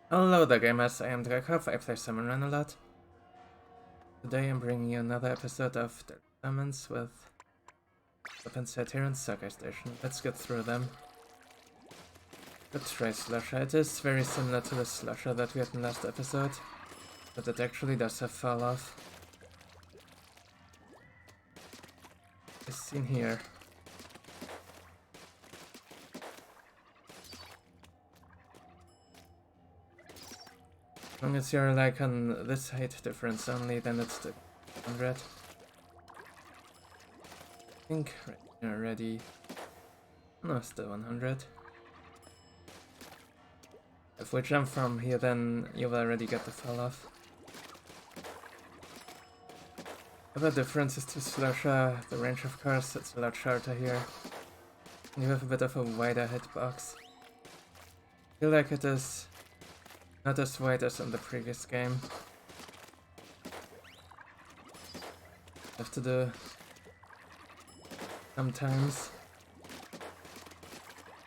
Hello there gamers, I am Drakov, I play Salmon Run a lot. Today I'm bringing you another episode of Daily Salmons with weapons set here on Sakai Station. Let's get through them. Let's try Slusher. It is very similar to the Slusher that we had in last episode, but it actually does have fall off. As seen here. As long as you're like on this height difference only, then it's the 100. I think right here already. No, still 100. If we jump from here, then you'll already get the fall off. Other differences to Slusher, the range of course, it's a lot shorter here. And you have a bit of a wider hitbox. I feel like it is not as wide as in the previous game. Have to do sometimes.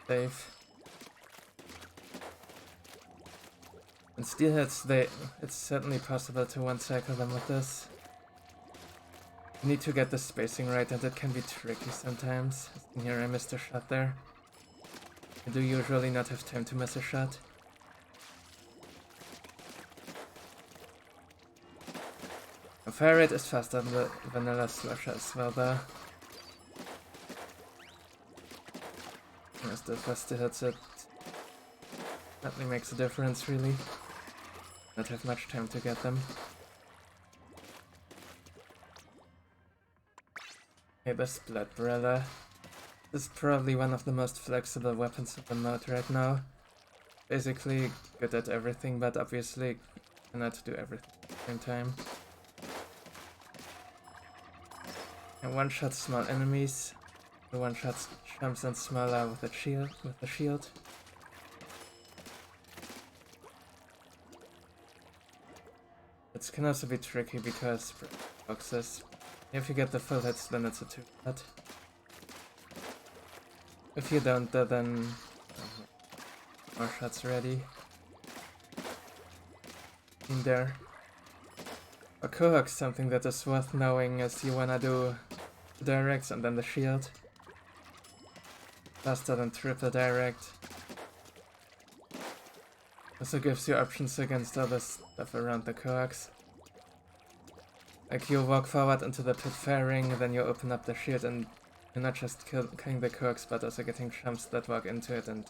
Save. And steelheads, it's certainly possible to one-cycle them with this. You need to get the spacing right, and it can be tricky sometimes. Here I missed a shot there. I do usually not have time to miss a shot. The fire rate is faster than the vanilla Slusher as well though. As the faster hits it, definitely makes a difference really. Not have much time to get them. Okay, the Splat Barrella. This is probably one of the most flexible weapons in the mode right now. Basically good at everything, but obviously cannot do everything at the same time. And one-shot small enemies. The one-shot jumps and smaller with the shield. It can also be tricky because boxes. If you get the full hits, then it's a 2-shot. If you don't, then more shots ready. In there. A Cohog, something that is worth knowing is you wanna do the directs and then the shield. Faster than triple direct. Also gives you options against other stuff around the Cohogs. Like you walk forward into the pit fairing, then you open up the shield and you're not just killing the Cohogs but also getting chumps that walk into it and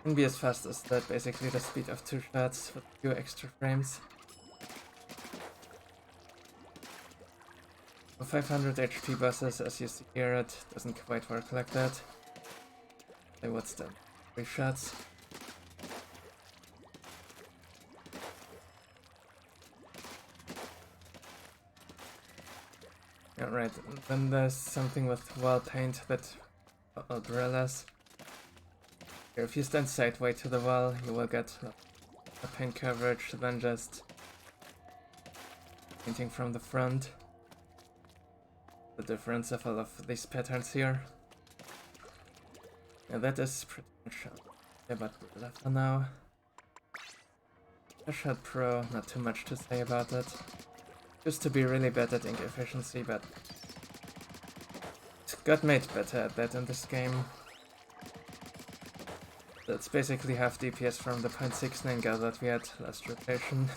can be as fast as that, basically the speed of 2 shots with a few extra frames. For 500 HP bosses, as you see here, it doesn't quite work like that. Say what's that? 3 shots. Yeah, right. Then there's something with wall paint that Barellas. If you stand sideways to the wall, you will get a paint coverage than just painting from the front. The difference of all of these patterns here. Yeah, that is pretty much about left for now. Shot Pro, not too much to say about it. Used to be really bad at ink efficiency, but it got made better at that in this game. That's basically half DPS from the 0.69 gal that we had last rotation.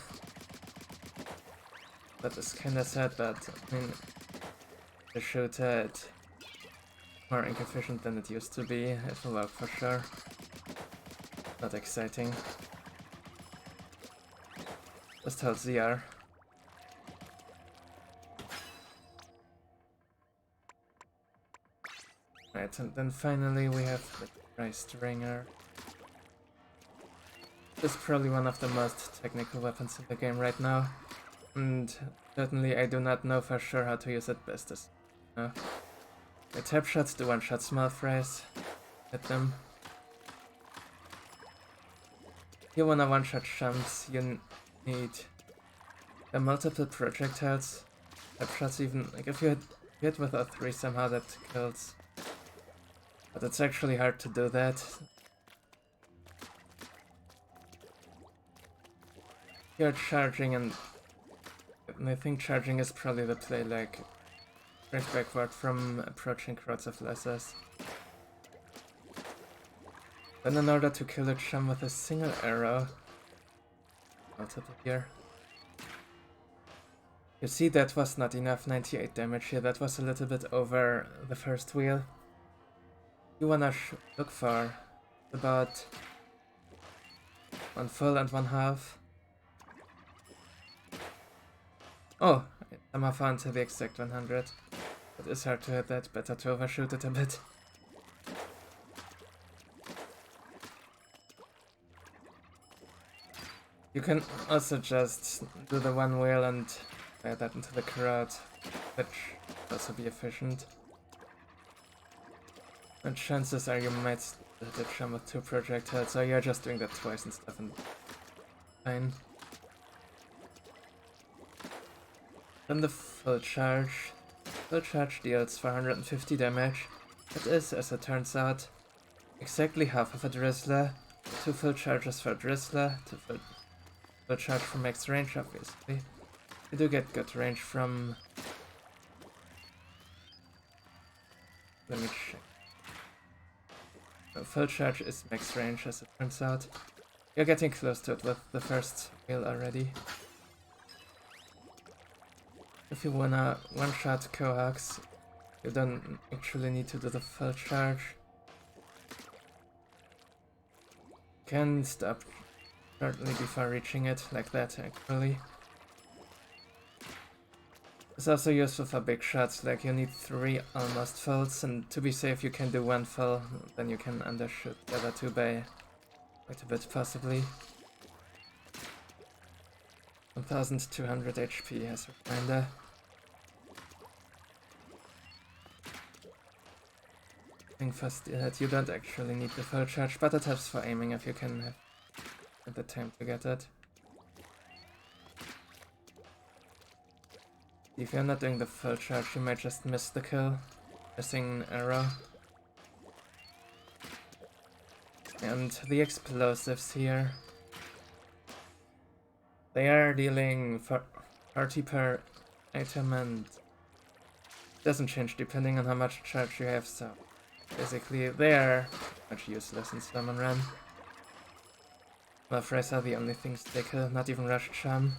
That is kinda sad, but I mean, the shooter it's more ink efficient than it used to be. It will work for sure. Not exciting. Just hold ZR. Right, and then finally we have the Christ Ringer. This is probably one of the most technical weapons in the game right now, and certainly I do not know for sure how to use it best. The tap shots do one-shot small frays, hit them. If you wanna one-shot jumps, you need the multiple projectiles. Tap shots even, like if you hit with a 3 somehow that kills. But it's actually hard to do that. You're charging, and I think charging is probably the play, like straight backward from approaching crowds of lessers. Then in order to kill a chum with a single arrow, multiple here. You see, that was not enough, 98 damage here, that was a little bit over the first wheel. You wanna look for about 1 full and 1 half. Oh, I'm far into the exact 100. It is hard to hit that, better to overshoot it a bit. You can also just do the 1 wheel and fire that into the crowd, which will also be efficient. And chances are you might hit a chum with 2 projectiles, so you're just doing that twice and stuff, and fine. Then the full charge. Full charge deals 450 damage. It is, as it turns out, exactly half of a Drizzler. 2 full charges for a Drizzler, 2 full charge for max range, obviously. You do get good range from... Let me check. No, full charge is max range, as it turns out. You're getting close to it with the first wheel already. If you wanna one-shot Cohox, you don't actually need to do the full charge. Can stop shortly before reaching it, like that actually. It's also useful for big shots, like you need 3 almost fulls, and to be safe you can do 1 full, then you can undershoot the other 2 by quite a bit possibly. 1200 HP as a reminder. First hit, you don't actually need the full charge, but it helps for aiming if you can have the time to get it. If you're not doing the full charge, you might just miss the kill, missing an arrow. And the explosives here, they are dealing 40 per item, and it doesn't change depending on how much charge you have, so basically they are much useless in Salmon Run. Muffrays are the only things they kill, not even Rush Charm.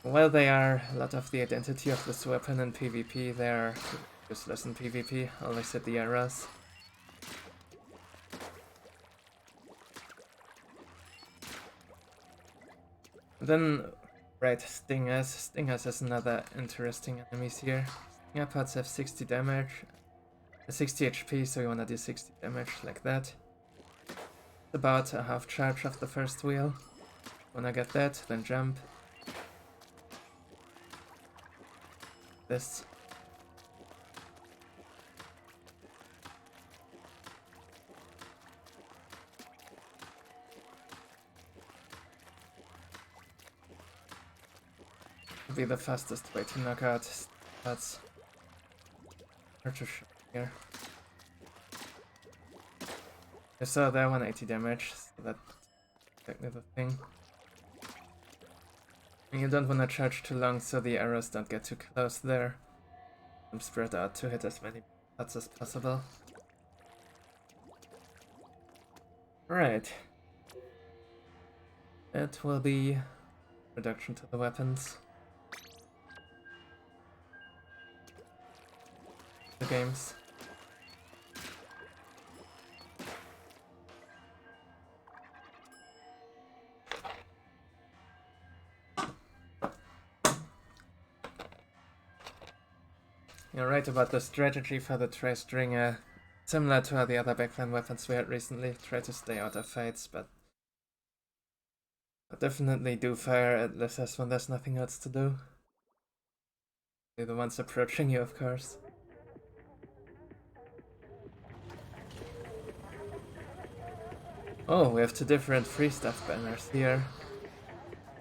While they are a lot of the identity of this weapon in PvP, they are useless in PvP, always hit the arrows. Then, right, Stingers. Stingers is another interesting enemies here. Stinger pods have 60 damage, 60 HP, so you wanna do 60 damage like that. About a half charge of the first wheel. Wanna get that, then jump. This. Would be the fastest way to knock out. That's hard to show here. You saw that 180 damage, so that's exactly the thing. And you don't want to charge too long so the arrows don't get too close there. I'm spread out to hit as many shots as possible. Right. That will be reduction to the weapons. The games. You're right about the strategy for the Tri-Stringer. Similar to how the other backline weapons we had recently. Try to stay out of fights, but definitely do fire at lessers when there's nothing else to do. They're the ones approaching you, of course. Oh, we have 2 different free stuff banners here.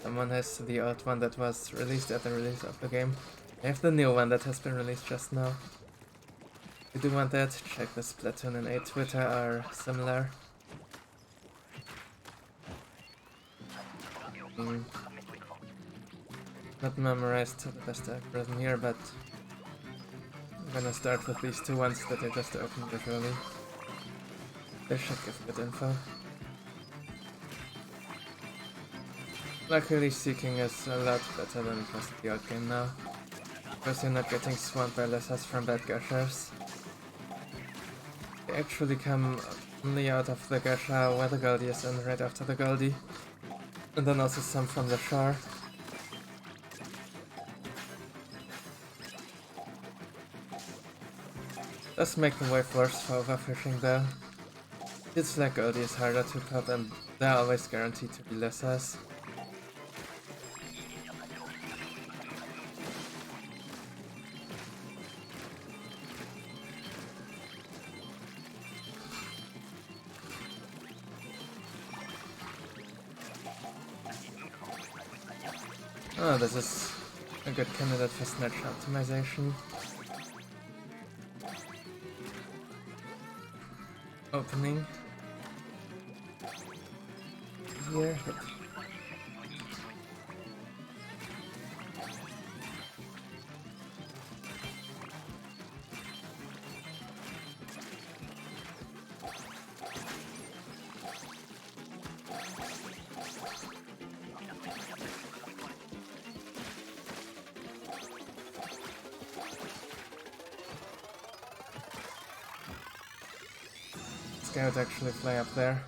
Someone has the old one that was released at the release of the game. I have the new one that has been released just now. If you do want that, check the Splatoon and 8 Twitter are similar. Not memorized to the best algorithm here, but I'm gonna start with these two ones that I just opened visually. They should give good info. Luckily, seeking is a lot better than it was in the old game now, because you're not getting swamped by lessers from bad gushers. They actually come only out of the gusher where the Goldie is in, right after the Goldie, and then also some from the shore. Does make the wave worse for overfishing though. It's like Goldie is harder to pop and they're always guaranteed to be lessers. Oh, this is a good candidate for snatch optimization. Opening. Here, hit. Scout actually fly up there.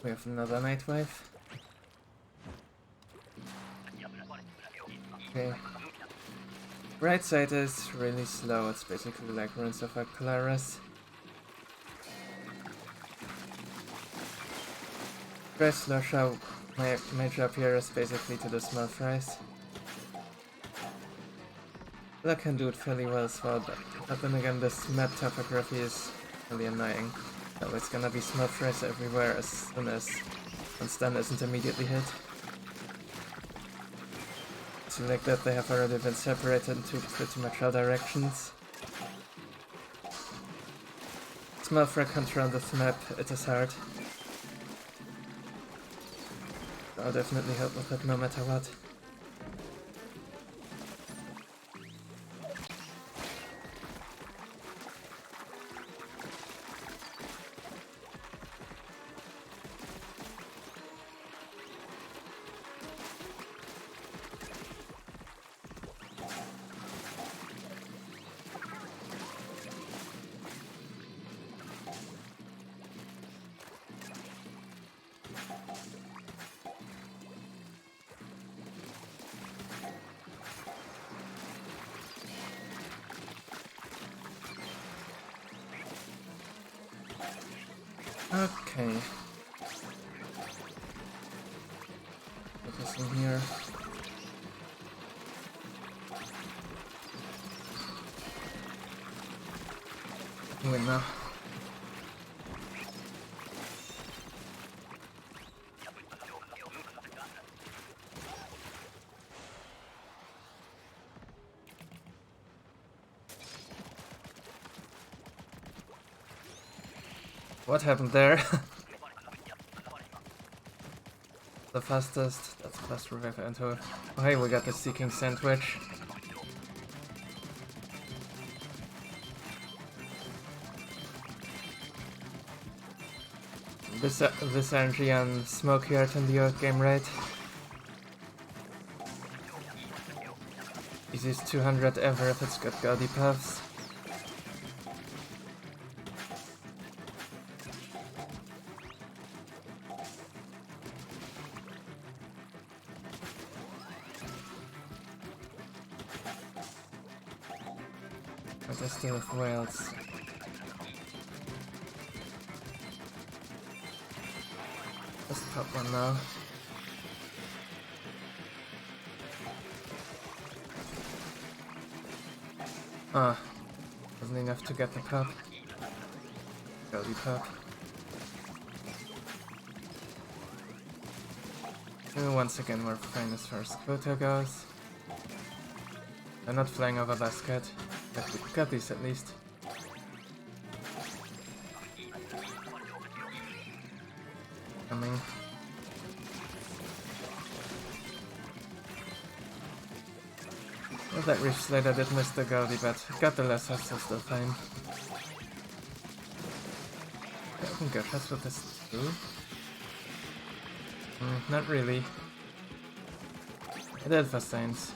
We have another night wave. Okay. Right side is really slow, it's basically like Ruins of Polaris. Dry Slosher, my job here is basically to do small fries. I can do it fairly well as well, but then again this map topography is really annoying. So it's gonna be small fries everywhere as soon as one stun isn't immediately hit. So like that they have already been separated into pretty much all directions. Small fry control on this map, it is hard. I'll definitely help with it no matter what. Okay. Put this in here. Wait now. What happened there? The fastest, that's fast revive into it. Oh hey, we got the Seeking Sandwich. This energy on Smoke Yard in the old game, right? Easiest 200 ever if it's got Goldie puffs. But I still have whales. Let's pop one now. Ah, wasn't enough to get the pop. Goldie pop. Once again, we're fine as far as quota goes. They're not flying over basket. But we got these at least. Coming. Well, that Reef Slater did miss the Goldie, but got the less so still fine. I can go shots with this too. Not really. I did for signs.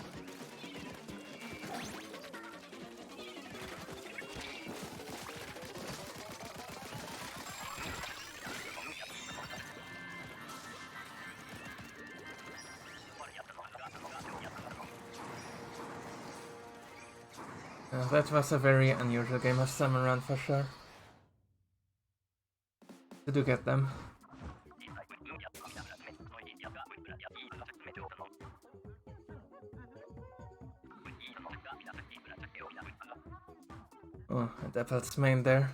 That was a very unusual game of Salmon Run for sure. Did you get them? Oh, and Apple's main there.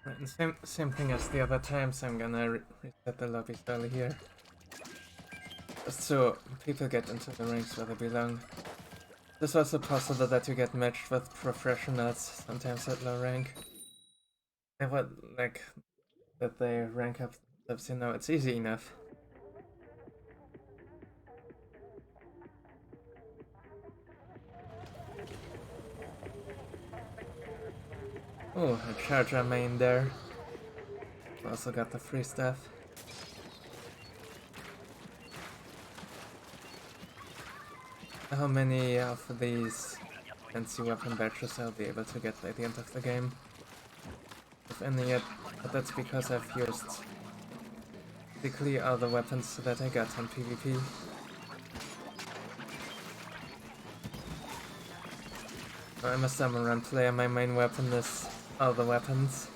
Right, and same thing as the other times, I'm gonna reset the lobby style here. Just so people get into the ranks where they belong. It's also possible that you get matched with professionals, sometimes at low rank. And what, like, that they rank up themselves, you know, it's easy enough. Oh, a charger main there. Also got the free stuff. How many of these fancy weapon badges I'll be able to get by the end of the game? If any yet, but that's because I've used basically all the weapons that I got on PvP. I'm a Salmon Run player, my main weapon is all the weapons.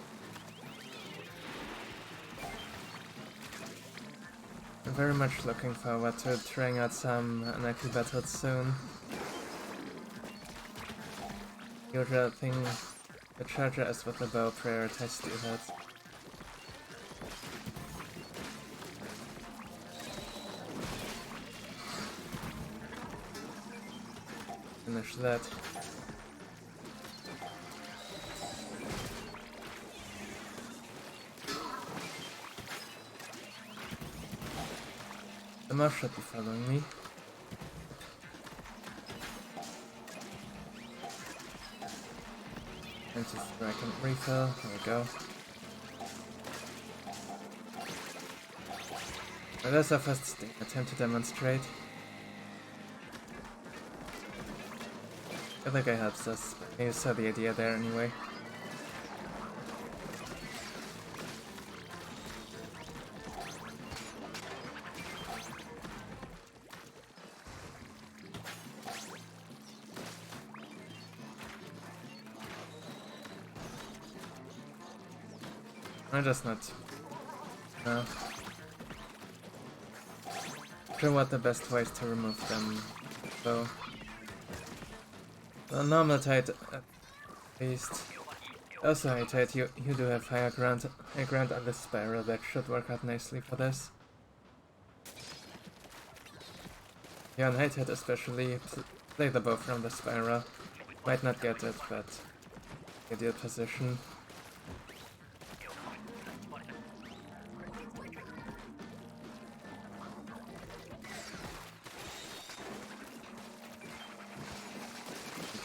I'm very much looking forward to trying out some unlucky battles soon. Usual thing, the charger is with the bow, prioritize do that. Finish that. The mouse should be following me. And just so I can refill. There we go. Well, that's our first attempt to demonstrate. I think it helps us, but you saw the idea there anyway. I'm just not sure what the best way is to remove them, so the normal tide at least. Also high tide, you do have high ground on the spiral, that should work out nicely for this. Yeah, on high tide especially, play the bow from the spiral. Might not get it, but ideal position.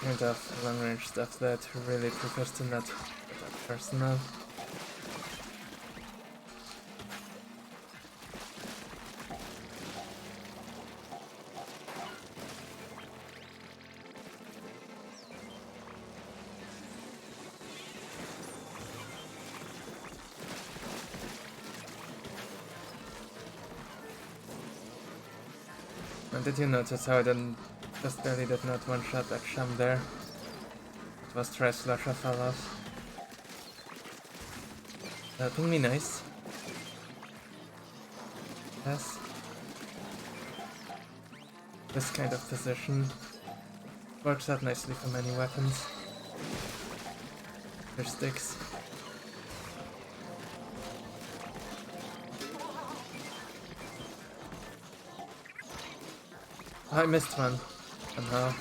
Kind of long range stuff that really prefers to not get that personal. And did you notice how I didn't Just barely did not one-shot that sham there. It was Tri-Slasher fell off. Ping me nice. Yes. This kind of position works out nicely for many weapons. There's sticks. I missed one somehow.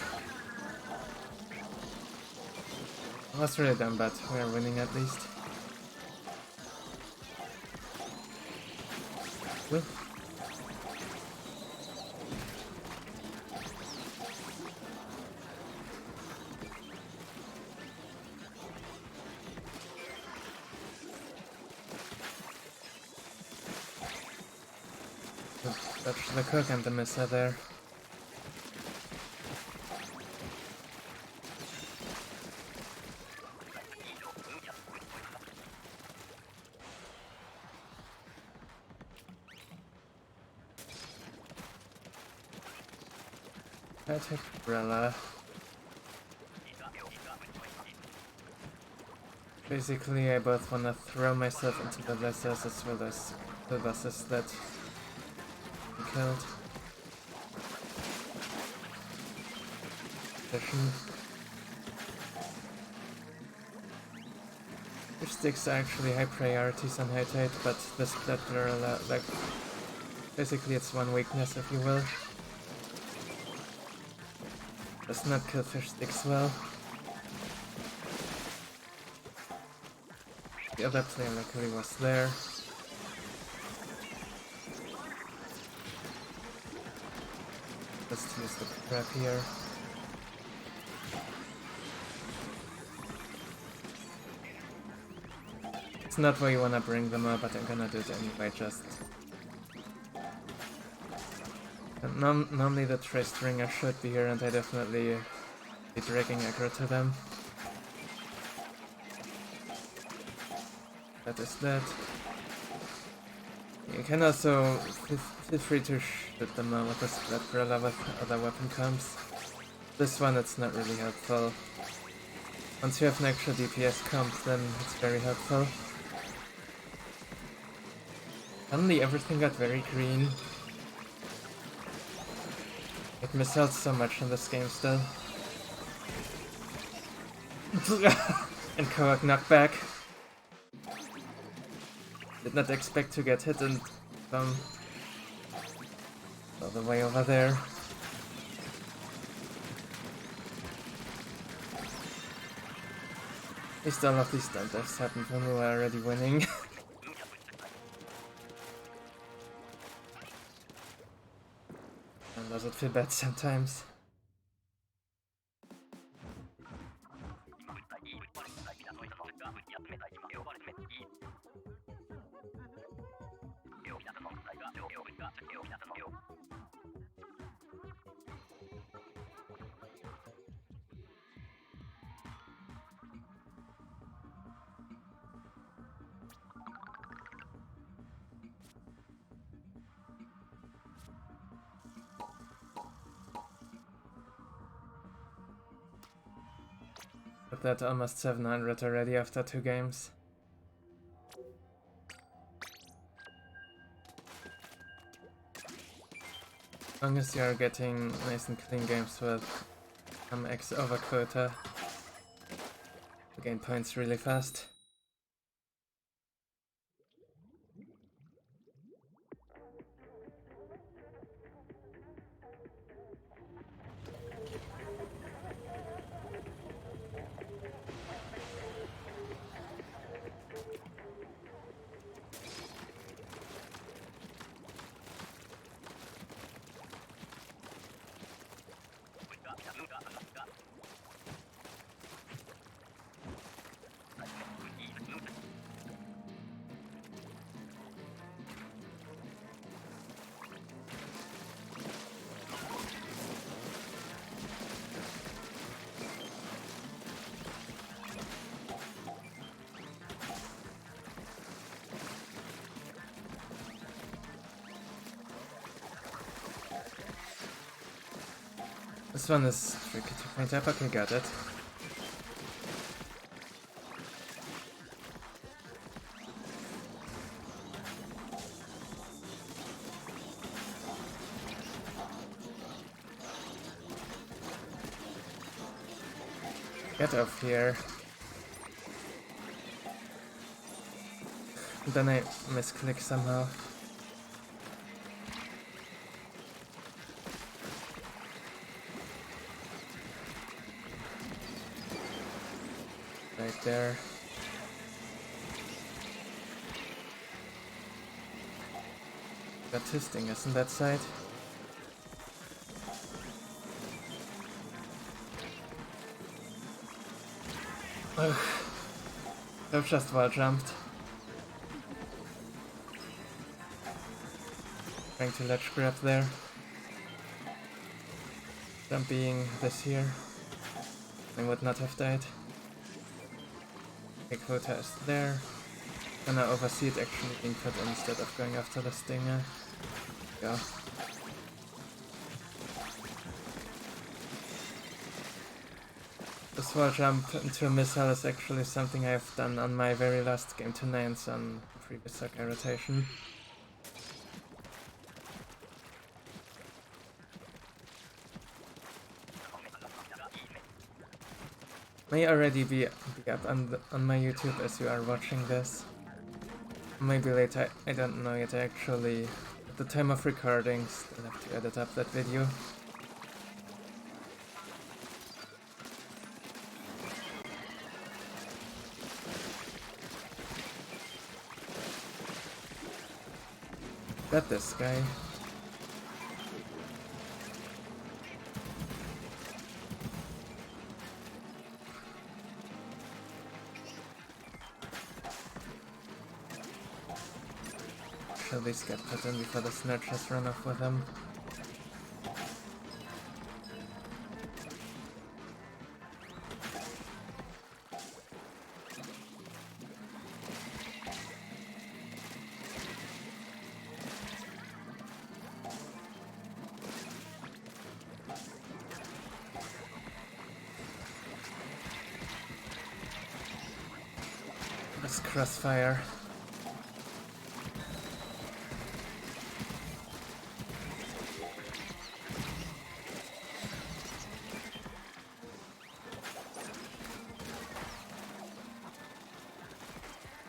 That's really dumb, but we are winning at least. Woo. That's the cook and the missile there. I take umbrella. Basically, I both wanna throw myself into the lessers as well as the bosses that we killed. Which sticks are actually high priorities on Hittite, but the Splatter, like, basically it's one weakness, if you will. Does not kill fish sticks well. The other player luckily was there. Let's use the trap here. It's not where you wanna bring them up, but I'm gonna do it anyway, just... Normally the Trace Stringer should be here, and I definitely be dragging aggro to them. That is that. You can also feel free to shoot them with the Splat Gorilla with other weapon comps. This one it's not really helpful. Once you have an actual DPS comp, then it's very helpful. Suddenly everything got very green. It misses so much in this game still. And Koak knockback. Did not expect to get hit and all the way over there. At least all of these stunt deaths happened when we were already winning. And does it feel bad sometimes? But that almost 700 already after 2 games. As long as you are getting nice and clean games with X over quota, you gain points really fast. This one is tricky to paint up. Okay, got it. Get off here. Then I misclick somehow. Right there. Got two stingers on that side. Ugh. I've just wall jumped. Trying to ledge grab there. Jump being this here. I would not have died. Okay, quota is there. Gonna oversee it actually being put in instead of going after the stinger. Go. This wall jump into a missile is actually something I've done on my very last game to 9s on previous Sakai rotation. May already be up on my YouTube as you are watching this. Maybe later, I don't know yet. I actually, at the time of recording, still have to edit up that video. Got this guy. At least get put in before the snatchers run off with him. This crossfire.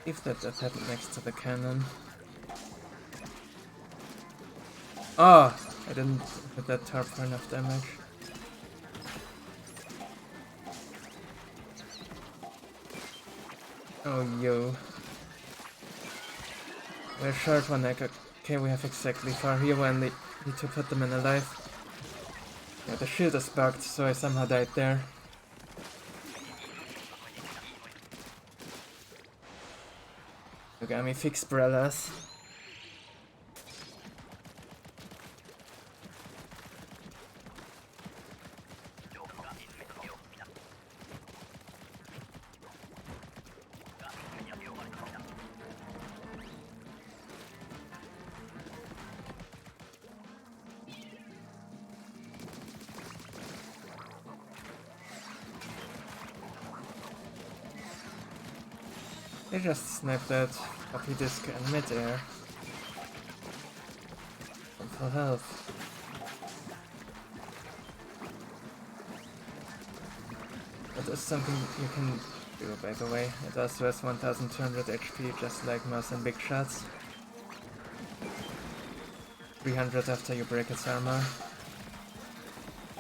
If that happened next to the cannon. Oh! I didn't hit that tarp for enough damage. Oh yo. We're short one egg. Okay, we have exactly 4 here when they need to put them in alive. Yeah, the shield is bugged, so I somehow died there. Yogami fix Brellas. They just sniped that floppy disk in midair. Full health. That is something you can do, by the way. It also has 1200 HP, just like Mouse and Big Shots. 300 after you break its armor.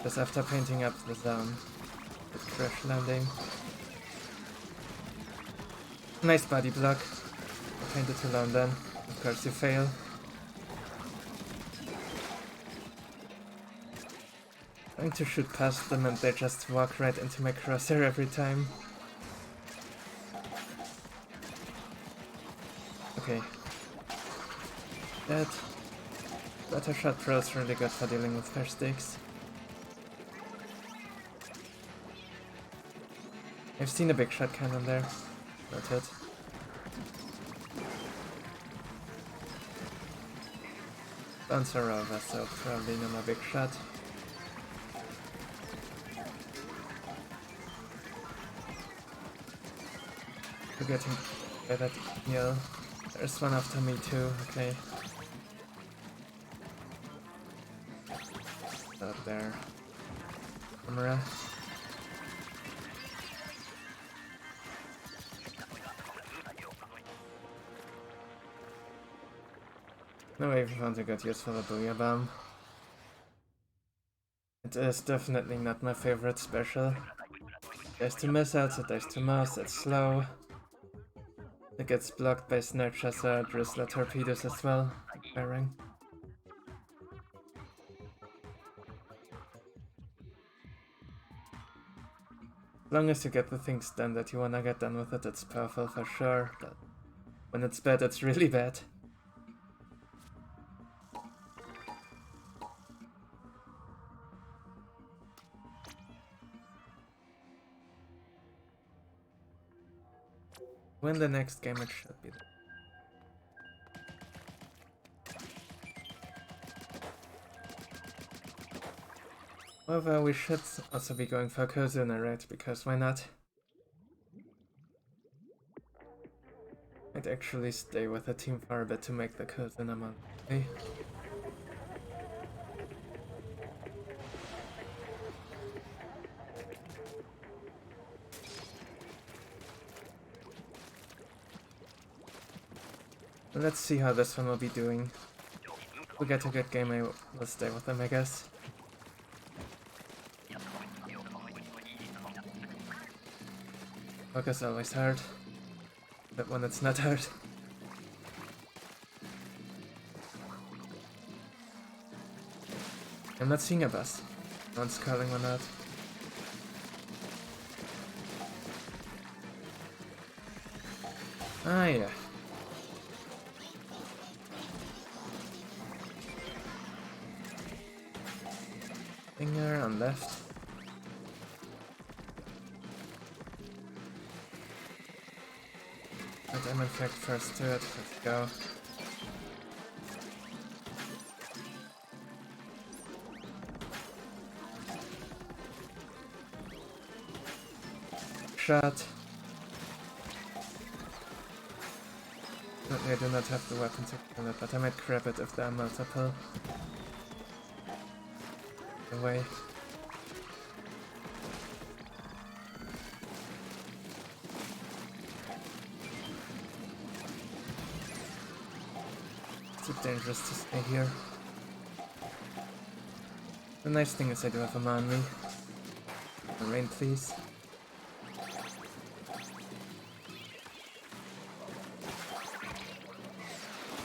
Just after painting up the zone. Good crash landing. Nice body block. I painted too long then. Of course you fail. Trying to shoot past them and they just walk right into my crosshair every time. Okay. That shot pro is really good for dealing with fire sticks. I've seen a big shot cannon there. Noted. Bounce are over, so probably no more big shot. Forgetting that, yeah. There's one after me too, okay. Up there. Camera. No way if you want a good use for the Booyah Bomb. It is definitely not my favorite special. There's two missiles, it dies to most, it's slow. It gets blocked by Snare Chaser, Drizzler torpedoes as well. Firing. As long as you get the things done that you wanna get done with it, it's powerful for sure, but when it's bad, it's really bad. When the next game it should be. However, we should also be going for Cohozuna, right? Because why not? I'd actually stay with the team for a bit to make the Cohozuna monthly. Let's see how this one will be doing. If we get a good game, I will stay with them, I guess. Focus always hard, but when it's not hard. I'm not seeing a bus. No one's calling one out. Ah, yeah. Finger on left. And I'm in fact first to it. Let's go. Shot. I do not have the weapon to kill it, but I might grab it if there are multiple. Away. It's too dangerous to stay here. The nice thing is I do have a man on me. Rain, please.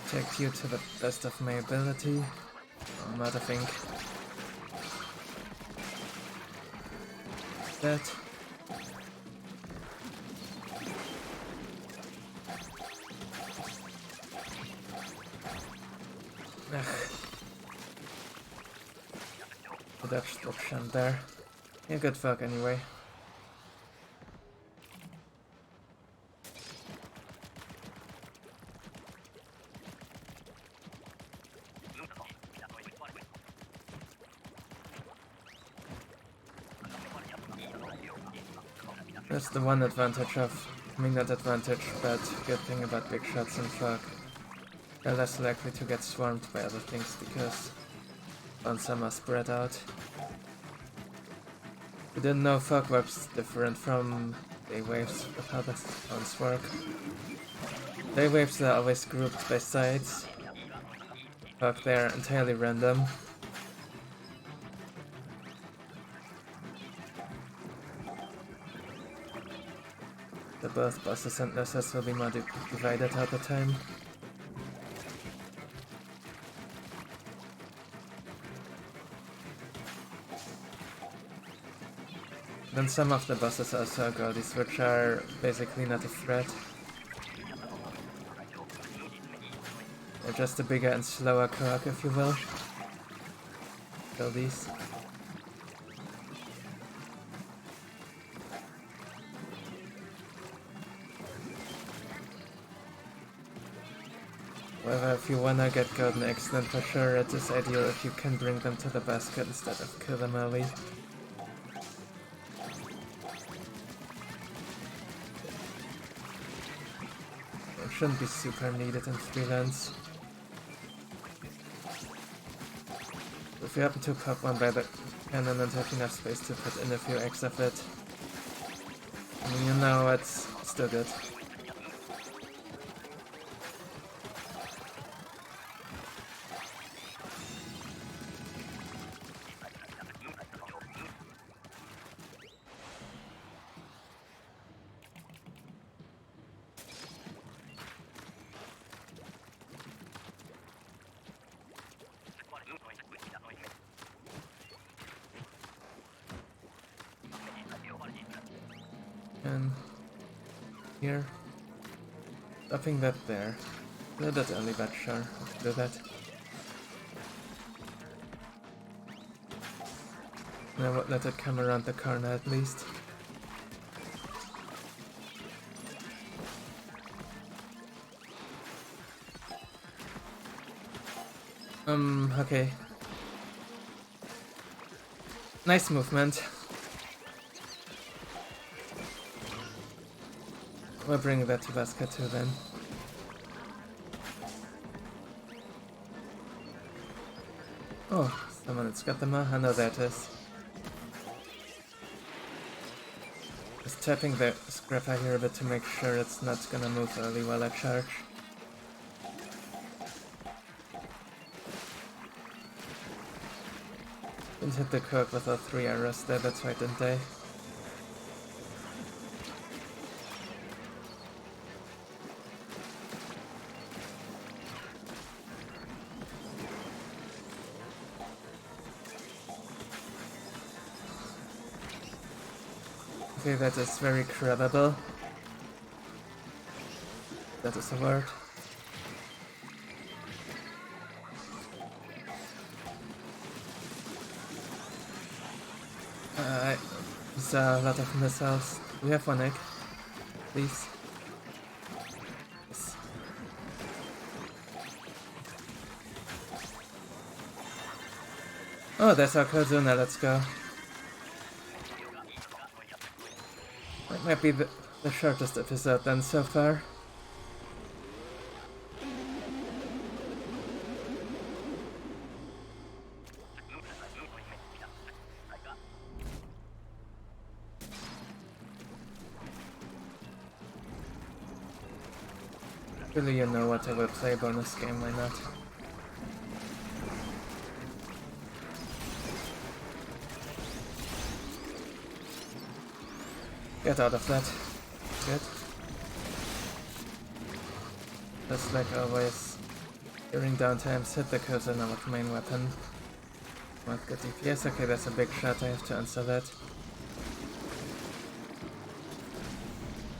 Take you to the best of my ability. I'm out of ink. That. The destruction there. Yeah, good fuck anyway. That's the one advantage of, I mean not advantage, but good thing about big shots and fog. They're less likely to get swarmed by other things because some are spread out. You didn't know fog works different from day waves with how the sounds work. Day waves are always grouped by sides. Fog they're entirely random. The both bosses and nurses will be more divided at the time. Then some of the bosses also are Goldies, which are basically not a threat. They're just a bigger and slower cog, if you will. Goldies. However, if you wanna get Golden Excellent for sure, it is ideal if you can bring them to the basket instead of kill them early. shouldn't be super needed in freelance. If you happen to pop one by the cannon and have enough space to put in a few eggs of it, I mean, you know, it's still good. And here, stopping that there. A little bit early, but sure, let's do that. Now let it come around the corner at least. Okay. Nice movement. We'll bring that to basket too then. Oh, someone has got them. I know that is. Just tapping the scrapper here a bit to make sure it's not gonna move early while I charge. Didn't hit the cork with all 3 arrows there, that's right, didn't I? Okay, that is very credible. That is a word. There's a lot of missiles. We have 1 egg, please. Yes. Oh, there's our Cohozuna, let's go. That might be the shortest episode then so far. Really, you know what, I will play bonus game, why not? Get out of that. Good. Just like always, during downtimes, hit the Cohozuna with main weapon. Not good DPS, okay, that's a big shot, I have to answer that.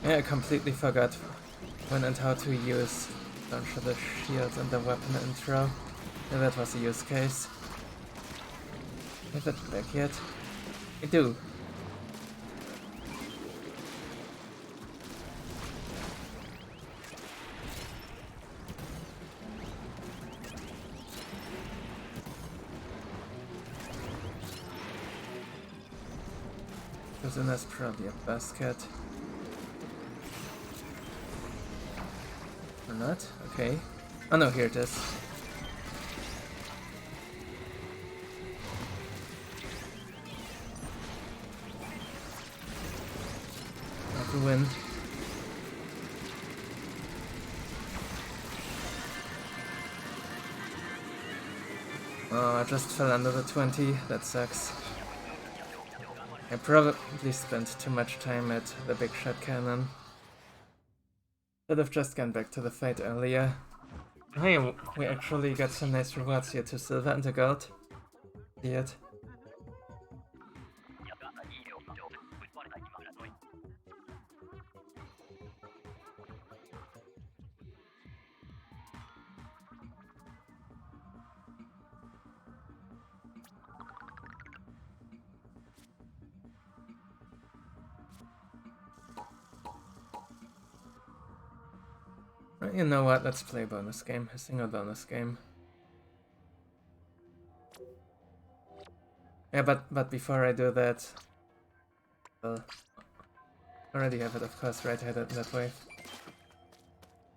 Yeah, I completely forgot when and how to use launcher the shield and the weapon intro. Yeah, that was a use case. Have it back yet? I do. Cohozuna's probably a basket. Or not? Okay. Oh no, here it is. Not to win. Oh, I just fell under the 20. That sucks. I probably spent too much time at the big shot cannon. Should have just gone back to the fight earlier. Hey, we actually got some nice rewards here, 2 silver and a gold. See it? You know what, let's play a bonus game, a single bonus game. Yeah, but before I do that, well, already have it, of course, right-handed that way.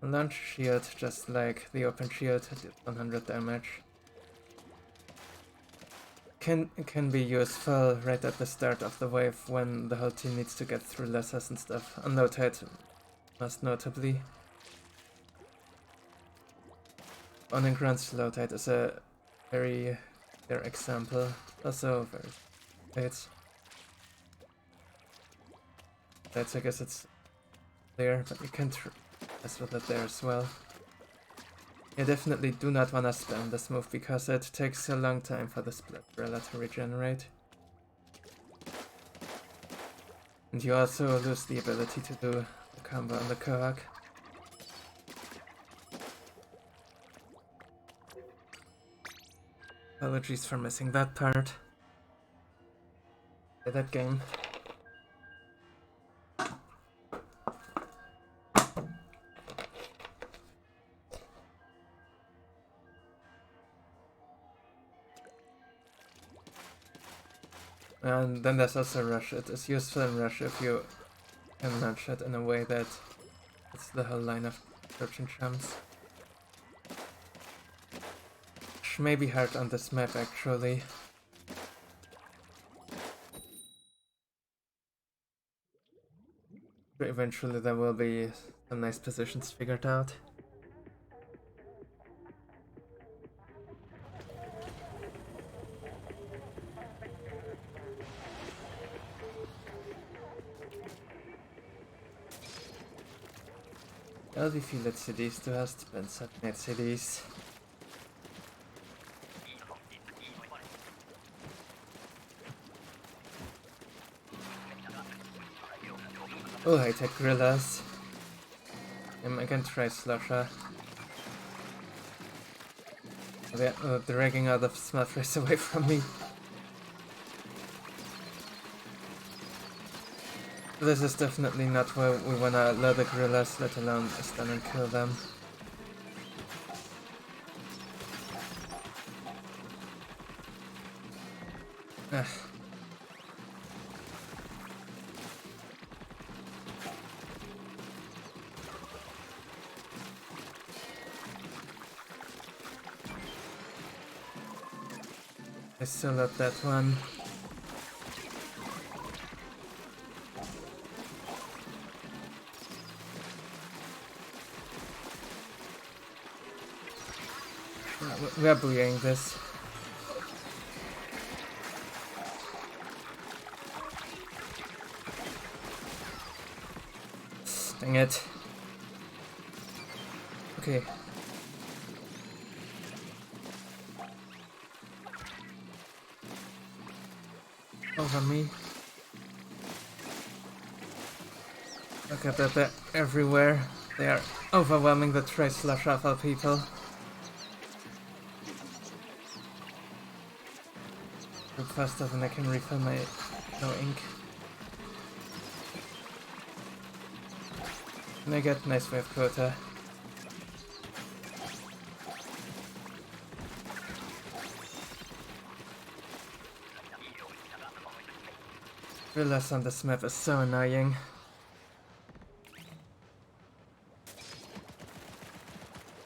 Launch shield, just like the open shield, did 100 damage. Can be useful right at the start of the wave when the whole team needs to get through lessers and stuff. On low tide, most notably. On and ground slow tide is a very clear example. Also very late. That's, I guess it's there, but you can mess with it there as well. You definitely do not want to spam this move because it takes a long time for the split umbrella to regenerate. And you also lose the ability to do the combo on the Kohog. Apologies for missing that part. Play that game. And then there's also Rush. It is useful in Rush if you can launch it in a way that it's the whole line of Eruption champs. Which may be hard on this map actually. But eventually there will be some nice positions figured out. Ja, wie viele CDs du hast? Benz hat mehr CDs. Oh, high-tech gorillas. I can try Slusher. They're dragging out of smart race away from me. This is definitely not where we wanna load the gorillas, let alone stun and kill them. Ugh. I soloed that one. We're bullying this. Dang it. Okay. Over me. Look at that, they're everywhere. They are overwhelming the Tri-Slush of all people. Faster than I can refill my no ink. And I get nice wave quota. Gorillas on this map is so annoying.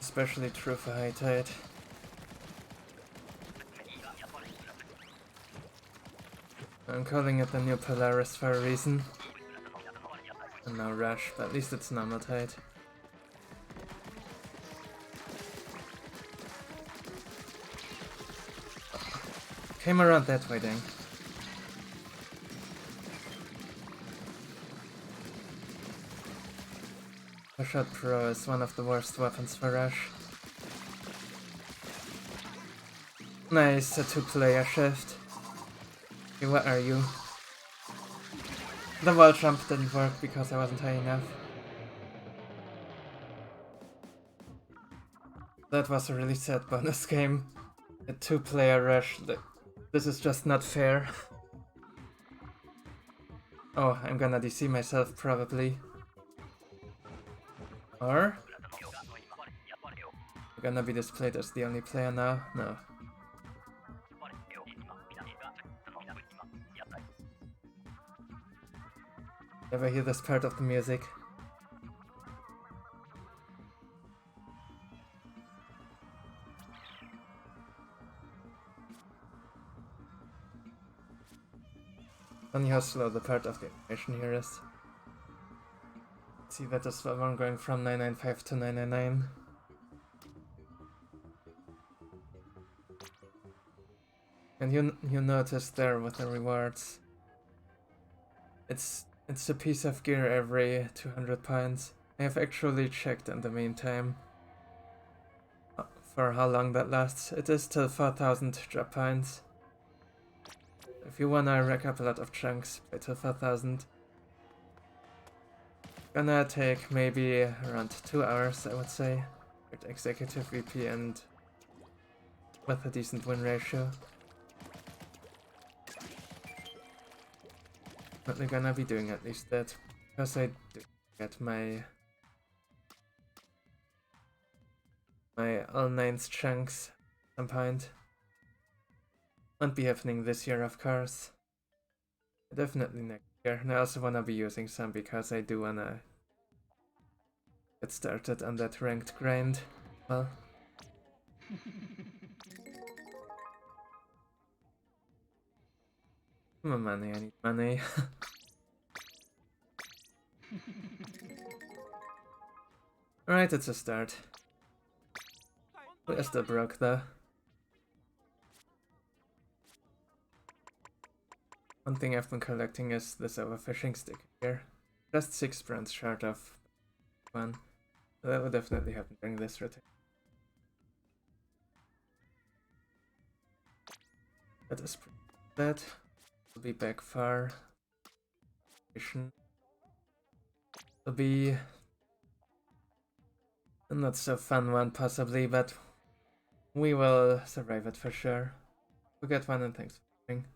Especially true for high tide. I'm calling it the new Polaris for a reason. And no Rush, but at least it's normal tide. Came around that way, dang. Shot Pro is one of the worst weapons for Rush. Nice, a 2-player shift. Okay, what are you? The wall jump didn't work because I wasn't high enough. That was a really sad bonus game. A 2-player Rush. This is just not fair. Oh, I'm gonna DC myself probably. Or? I'm gonna be displayed as the only player now? No. Ever hear this part of the music? only how slow the part of the animation here is. See that as well, I'm going from 995 to 999. And you notice there with the rewards, it's a piece of gear every 200 points. I have actually checked in the meantime for how long that lasts. It is till 4000 drop points. If you wanna rack up a lot of chunks, play till 4000. Gonna take maybe around 2 hours, I would say, with executive VP and with a decent win ratio. But we're gonna be doing at least that, because I do get my all 9th chunks at some point. Won't be happening this year, of course. Definitely next year. And I also wanna be using some because I do wanna get started on that ranked grind. Well. More money, I need money. Alright, it's a start. We are still broke though. One thing I've been collecting is this overfishing stick here. Just 6 bronze short of one. So that will definitely happen during this rotation. That is pretty bad. We'll be back for it'll be a not so fun one possibly, but we will survive it for sure. We'll get one, and thanks for watching.